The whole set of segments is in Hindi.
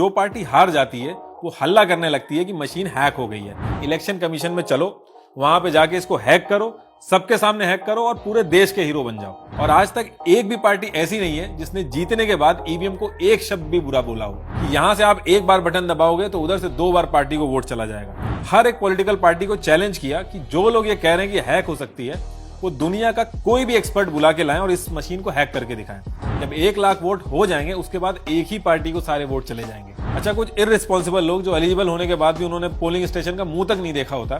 जो पार्टी हार जाती है वो हल्ला करने लगती है कि मशीन हैक हो गई है। इलेक्शन कमीशन में चलो, वहां पे जाके इसको हैक करो, सबके सामने हैक करो और पूरे देश के हीरो बन जाओ। और आज तक एक भी पार्टी ऐसी नहीं है जिसने जीतने के बाद ईवीएम को एक शब्द भी बुरा बोला हो कि यहां से आप एक बार बटन दबाओगे तो उधर से 2 बार पार्टी को वोट चला जाएगा। हर एक पॉलिटिकल पार्टी को चैलेंज किया कि जो लोग ये कह रहे हैं कि हैक हो सकती है वो दुनिया का कोई भी एक्सपर्ट बुला के लाएं और इस मशीन को हैक करके दिखाएं। जब 1 लाख वोट हो जाएंगे उसके बाद एक ही पार्टी को सारे वोट चले जाएंगे। अच्छा, कुछ इररिस्पॉन्सिबल लोग जो एलिजिबल होने के बाद भी उन्होंने पोलिंग स्टेशन का मुंह तक नहीं देखा होता।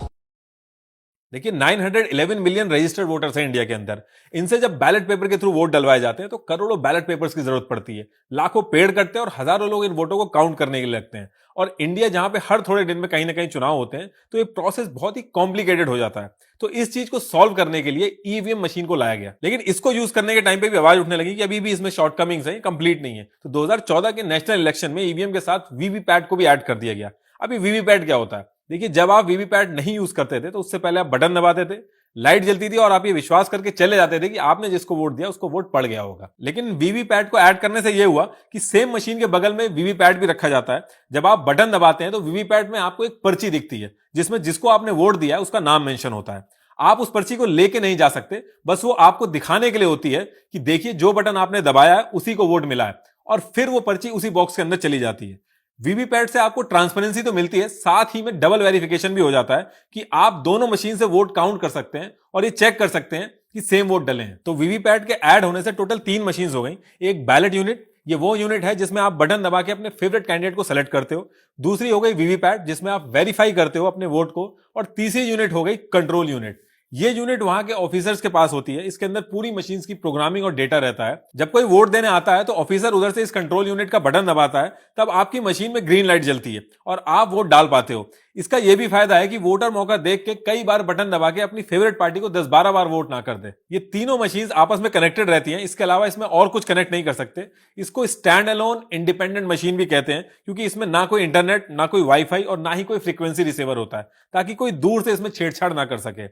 देखिए 911 मिलियन रजिस्टर्ड वोटर्स हैं इंडिया के अंदर। इनसे जब बैलेट पेपर के थ्रू वोट डलवाए जाते हैं तो करोड़ों बैलेट पेपर्स की जरूरत पड़ती है, लाखों पेड़ कटते हैं और हजारों लोग इन वोटों को काउंट करने के लिए लगते हैं। और इंडिया जहां पे हर थोड़े दिन में कहीं ना कहीं चुनाव होते हैं तो ये प्रोसेस बहुत ही कॉम्प्लिकेटेड हो जाता है। तो इस चीज को सॉल्व करने के लिए ईवीएम मशीन को लाया गया, लेकिन इसको यूज करने के टाइम पे भी आवाज उठने लगी कि अभी भी इसमें शॉर्टकमिंग्स है, कंप्लीट नहीं है। तो 2014 के नेशनल इलेक्शन में ईवीएम के साथ वीवीपैट को भी ऐड कर दिया गया। अभी वीवीपैट क्या होता है? देखिए, जब आप वीवीपैट नहीं यूज करते थे तो उससे पहले आप बटन दबाते थे, लाइट जलती थी और आप ये विश्वास करके चले जाते थे कि आपने जिसको वोट दिया उसको वोट पड़ गया होगा। लेकिन वीवीपैट को ऐड करने से यह हुआ कि सेम मशीन के बगल में वीवीपैट भी रखा जाता है। जब आप बटन दबाते हैं तो वीवीपैट में आपको एक पर्ची दिखती है जिसमें जिसको आपने वोट दिया है उसका नाम मेंशन होता है। आप उस पर्ची को लेके नहीं जा सकते, बस वो आपको दिखाने के लिए होती है कि देखिए जो बटन आपने दबाया है उसी को वोट मिला है, और फिर वो पर्ची उसी बॉक्स के अंदर चली जाती है। वीवीपैट से आपको ट्रांसपेरेंसी तो मिलती है, साथ ही में डबल वेरिफिकेशन भी हो जाता है कि आप दोनों मशीन से वोट काउंट कर सकते हैं और ये चेक कर सकते हैं कि सेम वोट डले हैं। तो वीवीपैट के ऐड होने से टोटल 3 मशीन हो गई। एक बैलेट यूनिट, ये वो यूनिट है जिसमें आप बटन दबा के अपने फेवरेट कैंडिडेट को सेलेक्ट करते हो। दूसरी हो गई वीवीपैट जिसमें आप वेरीफाई करते हो अपने वोट को। और तीसरी यूनिट हो गई कंट्रोल यूनिट। ये यूनिट वहां के ऑफिसर्स के पास होती है। इसके अंदर पूरी मशीन्स की प्रोग्रामिंग और डेटा रहता है। जब कोई वोट देने आता है तो ऑफिसर उधर से इस कंट्रोल यूनिट का बटन दबाता है, तब आपकी मशीन में ग्रीन लाइट जलती है और आप वोट डाल पाते हो। इसका यह भी फायदा है कि वोटर मौका देख के कई बार बटन दबा के अपनी फेवरेट पार्टी को 10-12 बार वोट ना कर दे। ये तीनों मशीन्स आपस में कनेक्टेड रहती हैं, इसके अलावा इसमें और कुछ कनेक्ट नहीं कर सकते। इसको स्टैंड अलोन इंडिपेंडेंट मशीन भी कहते हैं, क्योंकि इसमें ना कोई इंटरनेट, ना कोई वाईफाई और ना ही कोई फ्रीक्वेंसी रिसीवर होता है, ताकि कोई दूर से इसमें छेड़छाड़ ना कर सके।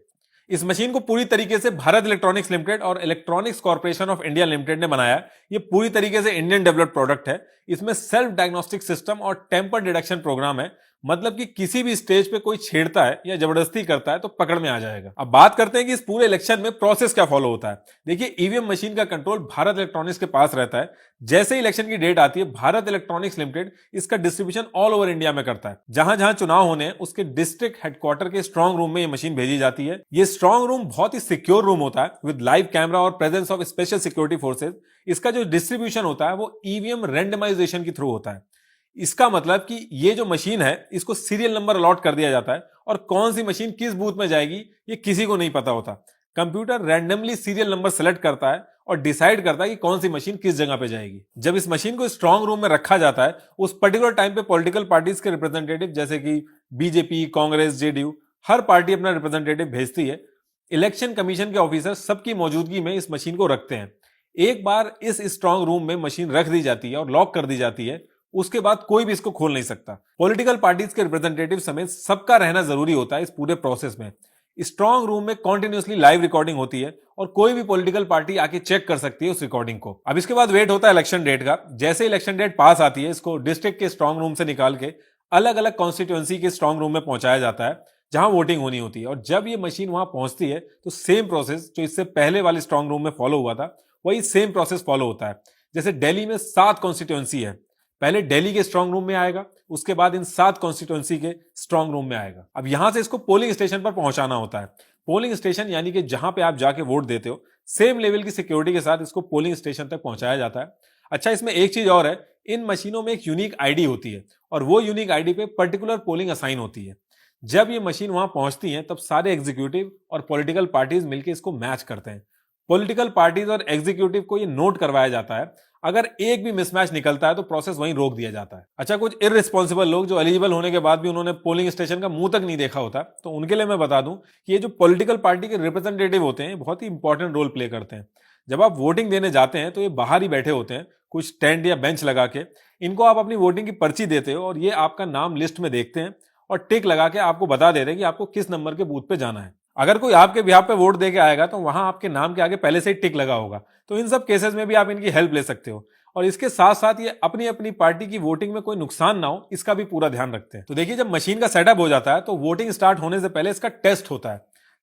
इस मशीन को पूरी तरीके से भारत इलेक्ट्रॉनिक्स लिमिटेड और electronics corporation of India limited ने बनाया। ये पूरी तरीके से इंडियन डेवलप्ड प्रोडक्ट है। इसमें सेल्फ डायग्नोस्टिक सिस्टम और टेम्पर डिडक्शन प्रोग्राम है, मतलब कि किसी भी स्टेज पे कोई छेड़ता है या जबरदस्ती करता है तो पकड़ में आ जाएगा। अब बात करते हैं कि इस पूरे इलेक्शन में प्रोसेस क्या फॉलो होता है। देखिए, ईवीएम मशीन का कंट्रोल भारत इलेक्ट्रॉनिक्स के पास रहता है। जैसे ही इलेक्शन की डेट आती है, भारत इलेक्ट्रॉनिक्स लिमिटेड इसका डिस्ट्रीब्यूशन ऑल ओवर इंडिया में करता है। जहां जहां चुनाव होने हैं उसके डिस्ट्रिक्ट हेडक्वार्टर के स्ट्रांग रूम में ये मशीन भेजी जाती है। ये स्ट्रांग रूम बहुत ही सिक्योर रूम होता है विद लाइव कैमरा और presence of special security forces. इसका जो डिस्ट्रीब्यूशन होता है वो ईवीएम रैंडमाइजेशन के थ्रू होता है। इसका मतलब कि ये जो मशीन है इसको सीरियल नंबर अलॉट कर दिया जाता है और कौन सी मशीन किस बूथ में जाएगी ये किसी को नहीं पता होता। Computer randomly serial number select करता है और डिसाइड करता है कि कौन सी मशीन किस जगह पे जाएगी। जब इस मशीन को स्ट्रांग रूम में रखा जाता है, उस पर्टिकुलर टाइम पे पॉलिटिकल पार्टीज के रिप्रेजेंटेटिव जैसे कि बीजेपी, कांग्रेस, जेडीयू, हर पार्टी अपना रिप्रेजेंटेटिव भेजती है। इलेक्शन कमीशन के ऑफिसर सबकी मौजूदगी में इस मशीन को रखते हैं। एक बार इस स्ट्रांग रूम में मशीन रख दी जाती है और लॉक कर दी जाती है, उसके बाद कोई भी इसको खोल नहीं सकता। पॉलिटिकल पार्टीज के रिप्रेजेंटेटिव समेत सबका रहना जरूरी होता है इस पूरे प्रोसेस में। स्ट्रांग रूम में कॉन्टिन्यूसली लाइव रिकॉर्डिंग होती है और कोई भी पॉलिटिकल पार्टी आके चेक कर सकती है उस रिकॉर्डिंग को। अब इसके बाद वेट होता है इलेक्शन डेट का। जैसे इलेक्शन डेट पास आती है, इसको डिस्ट्रिक्ट के स्ट्रांग रूम से निकाल के अलग अलग कॉन्स्टिट्यूएंसी के स्ट्रांग रूम में पहुंचाया जाता है जहां वोटिंग होनी होती है। और जब ये मशीन वहां पहुंचती है तो सेम प्रोसेस जो इससे पहले वाले स्ट्रांग रूम में फॉलो हुआ था वही सेम प्रोसेस फॉलो होता है। जैसे दिल्ली में 7 कॉन्स्टिट्यूएंसी है, पहले दिल्ली के स्ट्रांग रूम में आएगा, उसके बाद इन 7 कॉन्स्टिट्यूएंसी के स्ट्रांग रूम में आएगा। अब यहां से इसको पोलिंग स्टेशन पर पहुंचाना होता है। पोलिंग स्टेशन यानी कि जहां पे आप जाके वोट देते हो, सेम लेवल की सिक्योरिटी के साथ इसको पोलिंग स्टेशन तक पहुंचाया जाता है। अच्छा, इसमें एक चीज और है, इन मशीनों में एक यूनिक आईडी होती है और वो यूनिक आईडी पे पर्टिकुलर पोलिंग असाइन होती है। जब ये मशीन वहां पहुंचती है तब सारे एग्जीक्यूटिव और पॉलिटिकल पार्टीज मिलकर इसको मैच करते हैं। पॉलिटिकल पार्टीज और एग्जीक्यूटिव को ये नोट करवाया जाता है। अगर एक भी मिसमैच निकलता है तो प्रोसेस वहीं रोक दिया जाता है। अच्छा, कुछ इररिस्पॉन्सिबल लोग जो एलिजिबल होने के बाद भी उन्होंने पोलिंग स्टेशन का मुंह तक नहीं देखा होता, तो उनके लिए मैं बता दूं कि ये जो पॉलिटिकल पार्टी के रिप्रेजेंटेटिव होते हैं बहुत ही इंपॉर्टेंट रोल प्ले करते हैं। जब आप वोटिंग देने जाते हैं तो ये बाहर ही बैठे होते हैं, कुछ टेंट या बेंच लगा के। इनको आप अपनी वोटिंग की पर्ची देते हो और ये आपका नाम लिस्ट में देखते हैं और टिक लगा के आपको बता देते हैं कि आपको किस नंबर के बूथ पे जाना है। अगर कोई आपके बिहाफ पे वोट देके आएगा तो वहां आपके नाम के आगे पहले से ही टिक लगा होगा। तो इन सब केसेस में भी आप इनकी हेल्प ले सकते हो। और इसके साथ साथ ये अपनी अपनी पार्टी की वोटिंग में कोई नुकसान ना हो इसका भी पूरा ध्यान रखते हैं। तो देखिए, जब मशीन का सेटअप हो जाता है तो वोटिंग स्टार्ट होने से पहले इसका टेस्ट होता है।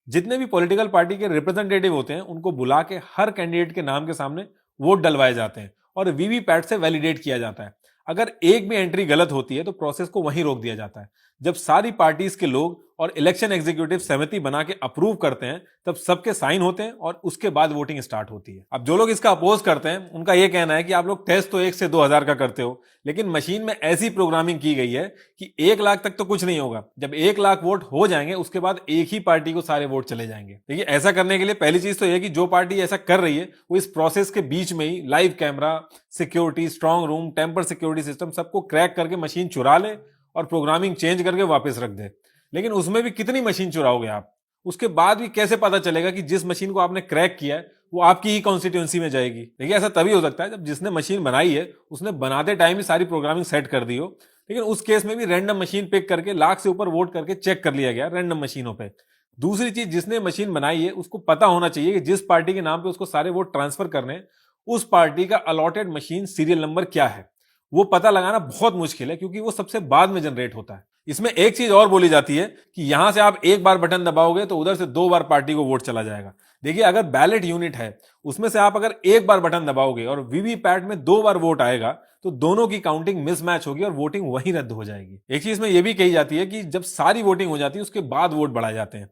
जितने भी पॉलिटिकल पार्टी के रिप्रेजेंटेटिव होते हैं उनको बुला के हर कैंडिडेट के नाम के सामने वोट डलवाए जाते हैं और वीवीपैट से वैलिडेट किया जाता है। अगर एक भी एंट्री गलत होती है तो प्रोसेस को वहीं रोक दिया जाता है। जब सारी पार्टीज के लोग और इलेक्शन एग्जीक्यूटिव सहमति बना के अप्रूव करते हैं तब सबके साइन होते हैं और उसके बाद वोटिंग स्टार्ट होती है। अब जो लोग इसका अपोज करते हैं उनका यह कहना है कि आप लोग टेस्ट तो 1 से 2000 का करते हो, लेकिन मशीन में ऐसी प्रोग्रामिंग की गई है कि 1 लाख तक तो कुछ नहीं होगा। जब 1 लाख वोट हो जाएंगे उसके बाद एक ही पार्टी को सारे वोट चले जाएंगे। देखिए, ऐसा करने के लिए पहली चीज तो यह कि जो पार्टी ऐसा कर रही है वो इस प्रोसेस के बीच में ही live camera, security, strong room, tamper security system सबको क्रैक करके मशीन चुरा ले और प्रोग्रामिंग चेंज करके वापस रख दे। लेकिन उसमें भी कितनी मशीन चुराओगे आप? उसके बाद भी कैसे पता चलेगा कि जिस मशीन को आपने क्रैक किया है वो आपकी ही कॉन्स्टिट्यूंसी में जाएगी? देखिए, ऐसा तभी हो सकता है जब जिसने मशीन बनाई है उसने बनाते टाइम ही सारी प्रोग्रामिंग सेट कर दी हो। लेकिन उस केस में भी रैंडम मशीन पिक करके लाख से ऊपर वोट करके चेक कर लिया गया रैंडम मशीनों पे। दूसरी चीज, जिसने मशीन बनाई है उसको पता होना चाहिए कि जिस पार्टी के नाम पे उसको सारे वोट ट्रांसफर करने हैं उस पार्टी का अलॉटेड मशीन सीरियल नंबर क्या है। वो पता लगाना बहुत मुश्किल है क्योंकि वो सबसे बाद में जनरेट होता है। इसमें एक चीज और बोली जाती है कि यहां से आप एक बार बटन दबाओगे तो उधर से 2 बार पार्टी को वोट चला जाएगा। देखिए, अगर बैलेट यूनिट है उसमें से आप अगर एक बार बटन दबाओगे और वीवीपैट में 2 बार वोट आएगा तो दोनों की काउंटिंग मिसमैच होगी और वोटिंग वहीं रद्द हो जाएगी। एक चीज में यह भी कही जाती है कि जब सारी वोटिंग हो जाती है उसके बाद वोट बढ़ाए जाते हैं।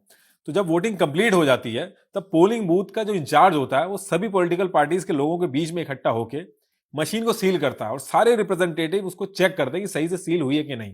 तो जब वोटिंग कंप्लीट हो जाती है तब पोलिंग बूथ का जो इंचार्ज होता है वो सभी पॉलिटिकल पार्टीज के लोगों के बीच में इकट्ठा होकर मशीन को सील करता है और सारे रिप्रेजेंटेटिव उसको चेक करते हैं कि सही से सील हुई है कि नहीं।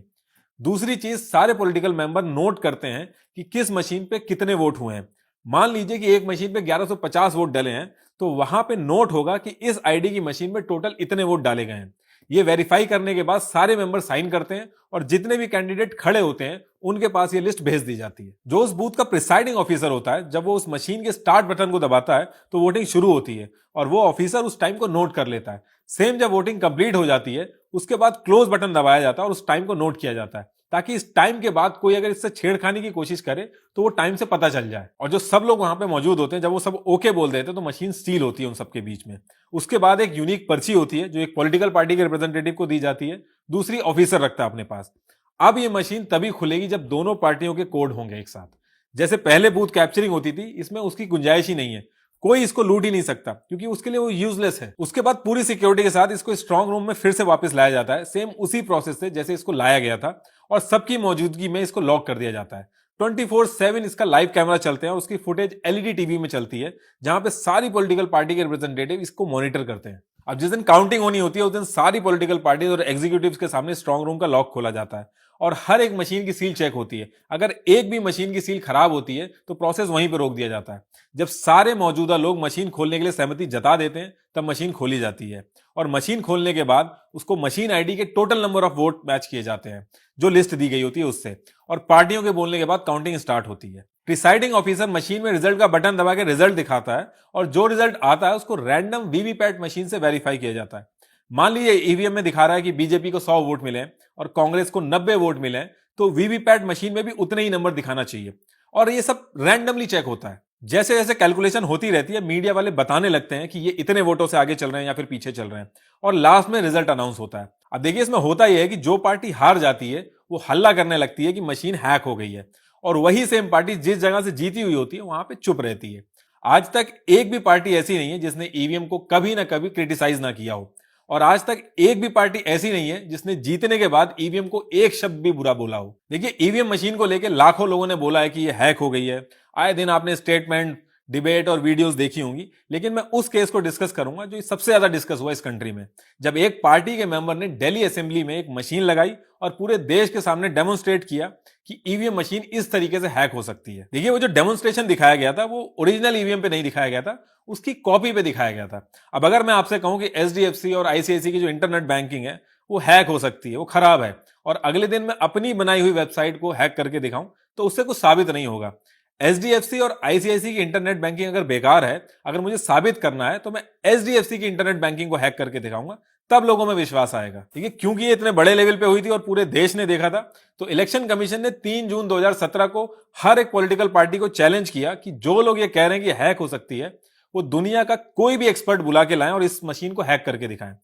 दूसरी चीज, सारे पॉलिटिकल मेंबर नोट करते हैं कि किस मशीन पे कितने वोट हुए हैं। मान लीजिए कि एक मशीन पे 1150 वोट डले हैं तो वहां पे नोट होगा कि इस आईडी की मशीन में टोटल इतने वोट डाले गए हैं। ये वेरीफाई करने के बाद सारे मेंबर साइन करते हैं और जितने भी कैंडिडेट खड़े होते हैं उनके पास ये लिस्ट भेज दी जाती है। जो उस बूथ का प्रिसाइडिंग ऑफिसर होता है, जब वो उस मशीन के स्टार्ट बटन को दबाता है तो वोटिंग शुरू होती है और वो ऑफिसर उस टाइम को नोट कर लेता है। सेम जब वोटिंग कंप्लीट हो जाती है उसके बाद क्लोज बटन दबाया जाता है और उस टाइम को नोट किया जाता है ताकि इस टाइम के बाद कोई अगर इससे छेड़खानी की कोशिश करे तो वो टाइम से पता चल जाए। और जो सब लोग वहां पे मौजूद होते हैं जब वो सब ओके बोल देते हैं तो मशीन सील होती है उन सबके बीच में। उसके बाद एक यूनिक पर्ची होती है जो एक पॉलिटिकल पार्टी के रिप्रेजेंटेटिव को दी जाती है, दूसरी ऑफिसर रखता है अपने पास। अब ये मशीन तभी खुलेगी जब दोनों पार्टियों के कोड होंगे एक साथ। जैसे पहले बूथ कैप्चरिंग होती थी, इसमें उसकी गुंजाइश ही नहीं है, कोई इसको लूट ही नहीं सकता क्योंकि उसके लिए वो यूजलेस है। उसके बाद पूरी सिक्योरिटी के साथ इसको स्ट्रांग रूम में फिर से वापस लाया जाता है, सेम उसी प्रोसेस से जैसे इसको लाया गया था, और सबकी मौजूदगी में इसको लॉक कर दिया जाता है। 24/7 इसका लाइव कैमरा चलते हैं और उसकी फुटेज एलईडी टीवी में चलती है जहां पे सारी पॉलिटिकल पार्टी के रिप्रेजेंटेटिव इसको मॉनिटर करते हैं। अब जिस दिन काउंटिंग होनी होती है उस दिन सारी पॉलिटिकल पार्टी और एग्जीक्यूटिव्स के सामने स्ट्रांग रूम का लॉक खोला जाता है और हर एक मशीन की सील चेक होती है। अगर एक भी मशीन की सील खराब होती है तो प्रोसेस वहीं पर रोक दिया जाता है। जब सारे मौजूदा लोग मशीन खोलने के लिए सहमति जता देते हैं तब मशीन खोली जाती है और मशीन खोलने के बाद उसको मशीन आईडी के total number of vote match किए जाते हैं जो लिस्ट दी गई होती है उससे, और पार्टियों के बोलने के बाद काउंटिंग स्टार्ट होती है। प्रिसाइडिंग ऑफिसर मशीन में रिजल्ट का बटन दबा के रिजल्ट दिखाता है और जो रिजल्ट आता है उसको रैंडम वीवीपैट मशीन से वेरीफाई किया जाता है। मान लीजिए ईवीएम में दिखा रहा है कि बीजेपी को 100 वोट मिले और कांग्रेस को 90 वोट मिले, तो वीवीपैट मशीन में भी उतने ही नंबर दिखाना चाहिए और ये सब रैंडमली चेक होता है। जैसे जैसे कैलकुलेशन होती रहती है मीडिया वाले बताने लगते हैं कि ये इतने वोटों से आगे चल रहे हैं या फिर पीछे चल रहे हैं और लास्ट में रिजल्ट अनाउंस होता है। अब देखिए, इसमें होता यह है कि जो पार्टी हार जाती है वो हल्ला करने लगती है कि मशीन हैक हो गई है और वही सेम पार्टी जिस जगह से जीती हुई होती है वहां पे चुप रहती है। आज तक एक भी पार्टी ऐसी नहीं है जिसने ईवीएम को कभी ना कभी क्रिटिसाइज ना किया हो और आज तक एक भी पार्टी ऐसी नहीं है जिसने जीतने के बाद ईवीएम को एक शब्द भी बुरा बोला हो। देखिए, ईवीएम मशीन को लेकर लाखों लोगों ने बोला है कि ये हैक हो गई है। आए दिन आपने स्टेटमेंट, डिबेट और वीडियोस देखी होंगी, लेकिन मैं उस केस को डिस्कस करूंगा जो सबसे ज्यादा डिस्कस हुआ इस कंट्री में, जब एक पार्टी के मेंबर ने दिल्ली असेंबली में एक मशीन लगाई और पूरे देश के सामने डेमोन्स्ट्रेट किया कि ईवीएम मशीन इस तरीके से हैक हो सकती है। देखिए, वो जो डेमोन्स्ट्रेशन दिखाया गया था वो ओरिजिनल ईवीएम पे नहीं दिखाया गया था, उसकी कॉपी पे दिखाया गया था। अब अगर मैं आपसे कहूं कि एचडीएफसी और आईसीआईसी की जो इंटरनेट बैंकिंग है वो हैक हो सकती है, वो खराब है, और अगले दिन मैं अपनी बनाई हुई वेबसाइट को हैक करके दिखाऊं, तो उससे कुछ साबित नहीं होगा। एचडीएफसी और आईसीआईसी की इंटरनेट बैंकिंग अगर बेकार है, अगर मुझे साबित करना है तो मैं एचडीएफसी की इंटरनेट बैंकिंग को हैक करके दिखाऊंगा, तब लोगों में विश्वास आएगा। ठीक है, क्योंकि ये इतने बड़े लेवल पे हुई थी और पूरे देश ने देखा था, तो इलेक्शन कमीशन ने 3 जून 2017 को हर एक पॉलिटिकल पार्टी को चैलेंज किया कि जो लोग ये कह रहे हैं कि हैक हो सकती है वो दुनिया का कोई भी एक्सपर्ट बुला के लाएं और इस मशीन को हैक करके दिखाएं।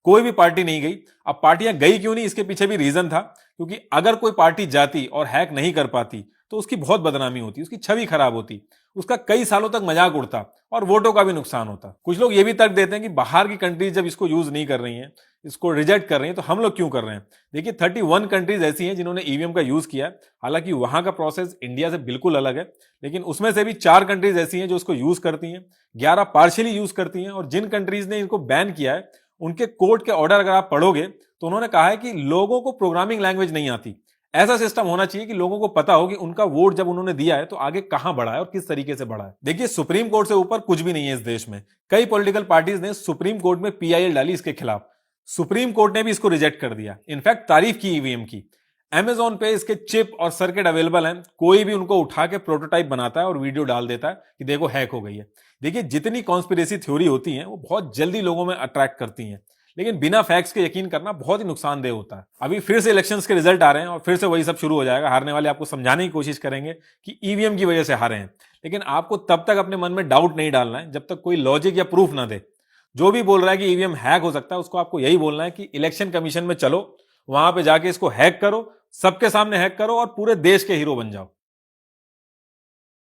कोई भी पार्टी नहीं गई। अब पार्टियां गई क्यों नहीं, इसके पीछे भी रीजन था, क्योंकि अगर कोई पार्टी जाती और हैक नहीं कर पाती तो उसकी बहुत बदनामी होती, उसकी छवि खराब होती, उसका कई सालों तक मजाक उड़ता और वोटों का भी नुकसान होता। कुछ लोग ये भी तर्क देते हैं कि बाहर की कंट्रीज जब इसको यूज नहीं कर रही हैं, इसको रिजेक्ट कर रही हैं, तो हम लोग क्यों कर रहे हैं। देखिए 31 कंट्रीज ऐसी हैं जिन्होंने ईवीएम का यूज किया है। हालांकि वहां का प्रोसेस इंडिया से बिल्कुल अलग है, लेकिन उसमें से भी 4 कंट्रीज ऐसी हैं जो इसको यूज करती हैं, 11 पार्शियली यूज करती हैं। और जिन कंट्रीज ने इनको बैन किया है उनके कोर्ट के ऑर्डर अगर आप पढ़ोगे तो उन्होंने कहा है कि लोगों को प्रोग्रामिंग लैंग्वेज नहीं आती। ऐसा सिस्टम होना चाहिए कि लोगों को पता हो कि उनका वोट जब उन्होंने दिया है तो आगे कहां बढ़ा है और किस तरीके से बढ़ा है। देखिए सुप्रीम कोर्ट से ऊपर कुछ भी नहीं है इस देश में। कई पॉलिटिकल पार्टीज ने सुप्रीम कोर्ट में पीआईएल डाली इसके खिलाफ, सुप्रीम कोर्ट ने भी इसको रिजेक्ट कर दिया, इनफैक्ट तारीफ की ईवीएम की। Amazon पे इसके चिप और सर्किट अवेलेबल हैं, कोई भी उनको उठा के प्रोटोटाइप बनाता है और वीडियो डाल देता है कि देखो हैक हो गई है। देखिए जितनी कॉन्स्पिरेसी थ्योरी होती हैं वो बहुत जल्दी लोगों में अट्रैक्ट करती हैं, लेकिन बिना फैक्ट्स के यकीन करना बहुत ही नुकसानदेह होता है। अभी फिर से इलेक्शंस के रिजल्ट आ रहे हैं और फिर से वही सब शुरू हो जाएगा। हारने वाले आपको समझाने की कोशिश करेंगे कि ईवीएम की वजह से हारे हैं, लेकिन आपको तब तक अपने मन में डाउट नहीं डालना है जब तक कोई लॉजिक या प्रूफ ना दे। जो भी बोल रहा है कि ईवीएम हैक हो सकता है, उसको आपको यही बोलना है कि इलेक्शन कमीशन में चलो, वहां पे जाके इसको हैक करो, सबके सामने हैक करो और पूरे देश के हीरो बन जाओ।